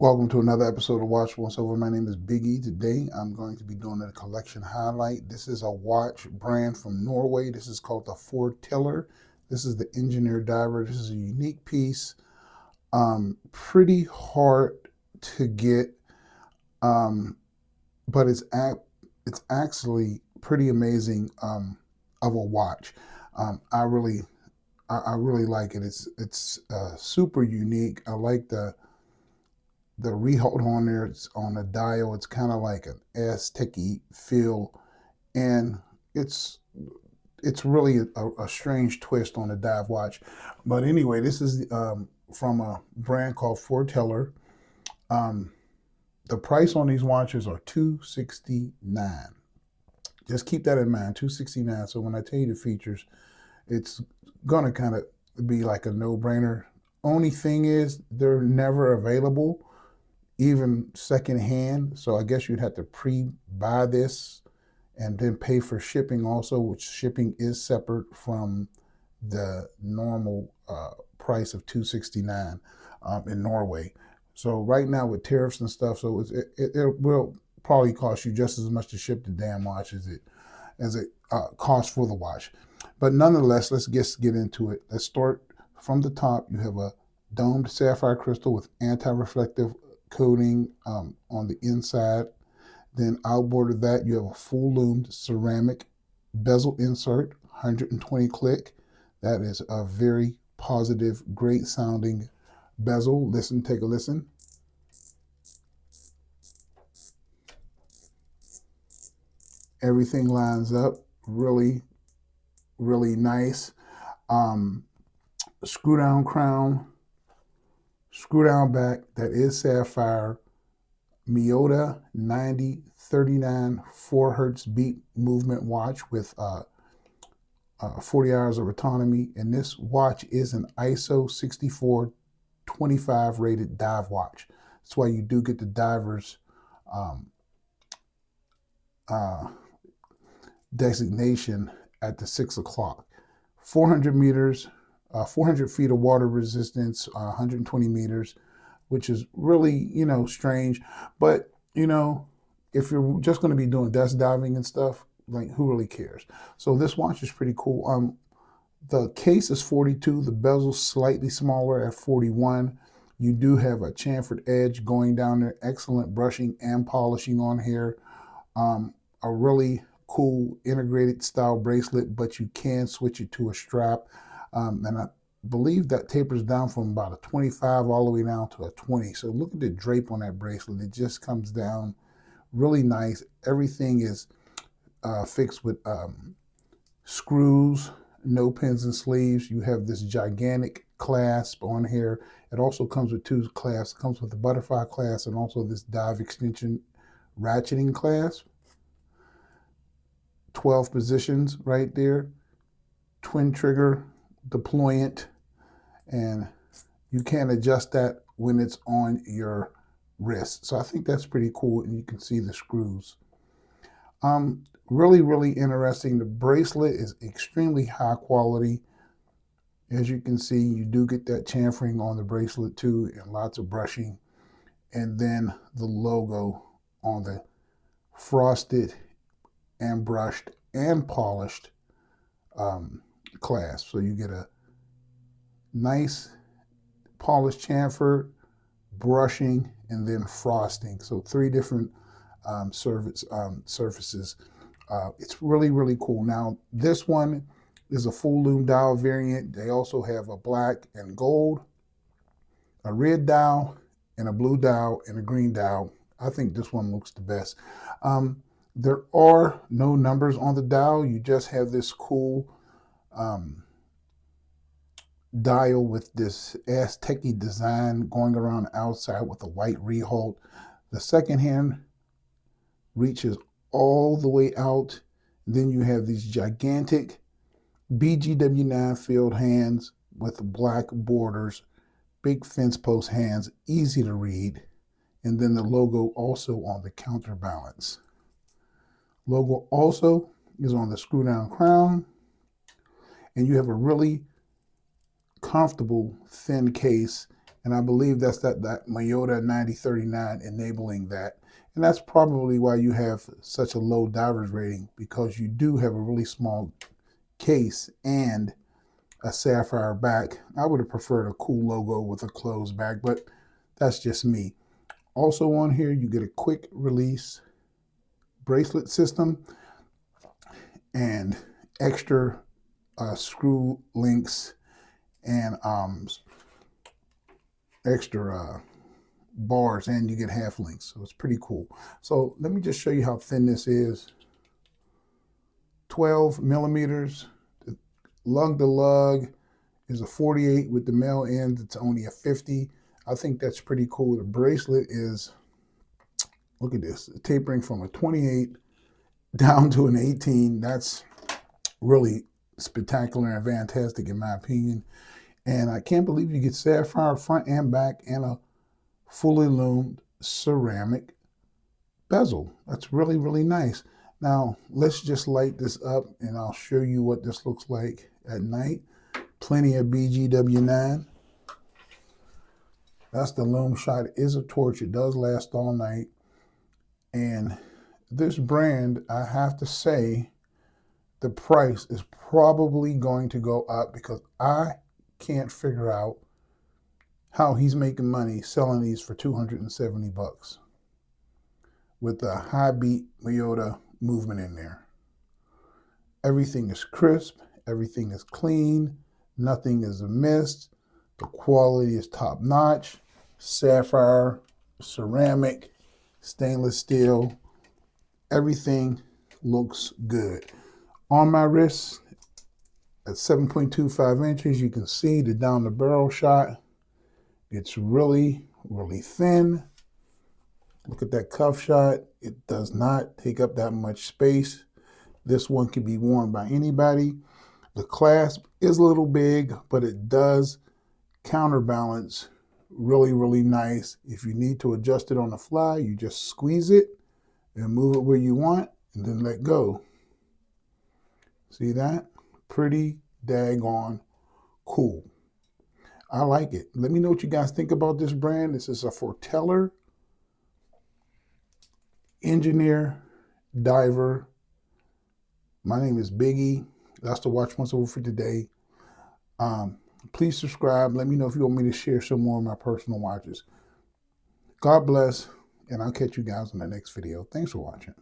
Welcome to another episode of Watch Once Over. My name is Big E. Today I'm going to be doing a collection highlight. This is a watch brand from Norway. This is called the Forteller. This is the engineer diver. This is a unique piece. Pretty hard to get, but it's actually pretty amazing of a watch. I really like it. It's super unique. I like the rehold on there. It's on a dial. It's kind of like an Aztec-y feel, and it's it's really a strange twist on a dive watch. But anyway, this is from a brand called Forteller. Um, the price on these watches are $269. Just keep that in mind, $269. So when I tell you the features, it's gonna kind of be like a no-brainer. Only thing is they're never available, even secondhand. So I guess you'd have to pre-buy this and then pay for shipping also, which shipping is separate from the normal price of $269 in Norway. So right now with tariffs and stuff, so it will probably cost you just as much to ship the damn watch as it costs for the watch. But nonetheless, let's get into it. Let's start from the top. You have a domed sapphire crystal with anti-reflective coating on the inside. Then outboard of that, you have a full loomed ceramic bezel insert, 120 click. That is a very positive, great sounding bezel. Listen, take a listen. Everything lines up really, really nice. Um, Screw down crown, screw down back. That is sapphire. Miyota 9039 4 hertz beat movement watch with 40 hours of autonomy. And this watch is an ISO 6425 rated dive watch. That's why you do get the diver's um, uh, designation at the 6 o'clock. 400 meters, 400 feet of water resistance, 120 meters, which is really, strange. But, if you're just going to be doing desk diving and stuff, like who really cares? So this watch is pretty cool. The case is 42, the bezel's slightly smaller at 41. You do have a chamfered edge going down there, excellent brushing and polishing on here. A really cool integrated style bracelet, but you can switch it to a strap. And I believe that tapers down from about a 25 all the way down to a 20. So look at the drape on that bracelet. It just comes down really nice. Everything is fixed with screws, no pins and sleeves. You have this gigantic clasp on here. It also comes with two clasps. It comes with the butterfly clasp and also this dive extension ratcheting clasp. 12 positions right there. Twin trigger deployant, and you can adjust that when it's on your wrist. So I think that's pretty cool, and you can see the screws. Really, really interesting. The bracelet is extremely high quality. As you can see, you do get that chamfering on the bracelet too, and lots of brushing. And then the logo on the frosted and brushed and polished clasp. So you get a nice polished chamfer, brushing, and then frosting. So three different surfaces. It's really, really cool. Now, this one is a full lume dial variant. They also have a black and gold, a red dial, and a blue dial, and a green dial. I think this one looks the best. There are no numbers on the dial. You just have this cool dial with this Aztec-y design going around the outside with a white rehold. The second hand reaches all the way out. Then you have these gigantic BGW9 field hands with black borders, big fence post hands, easy to read. And then the logo also on the counterbalance. Logo also is on the screw down crown. And you have a really comfortable thin case And I believe that's that Miyota 9039 enabling that. And that's probably why you have such a low diver's rating, because you do have a really small case and a sapphire back. I would have preferred a cool logo with a closed back, but that's just me. Also on here, you get a quick release bracelet system and extra screw links and extra bars, and you get half links. So it's pretty cool. So let me just show you how thin this is. 12 millimeters. The lug to lug is a 48 with the male ends. It's only a 50. I think that's pretty cool. The bracelet is, look at this, tapering from a 28 down to an 18. That's really spectacular and fantastic in my opinion. And I can't believe you get sapphire front and back and a fully lumed ceramic bezel. That's really, really nice. Now, let's just light this up and I'll show you what this looks like at night. Plenty of BGW9. That's the LUME shot. It is a torch. It does last all night. And this brand, I have to say, the price is probably going to go up because I can't figure out how he's making money selling these for 270 bucks with the high beat Miyota movement in there. Everything is crisp, everything is clean, nothing is amiss. The quality is top notch. Sapphire, ceramic, stainless steel, everything looks good. On my wrist at 7.25 inches, you can see the down the barrel shot. It's really, really thin. Look at that cuff shot. It does not take up that much space. This one can be worn by anybody. The clasp is a little big, but it does counterbalance really, really nice. If you need to adjust it on the fly, you just squeeze it and move it where you want and then let go. See that? Pretty daggone cool. I like it. Let me know what you guys think about this brand. This is a Forteller engineer diver. My name is Biggie. That's the Watch Once Over for today. Please subscribe. Let me know if you want me to share some more of my personal watches. God bless, and I'll catch you guys in the next video. Thanks for watching.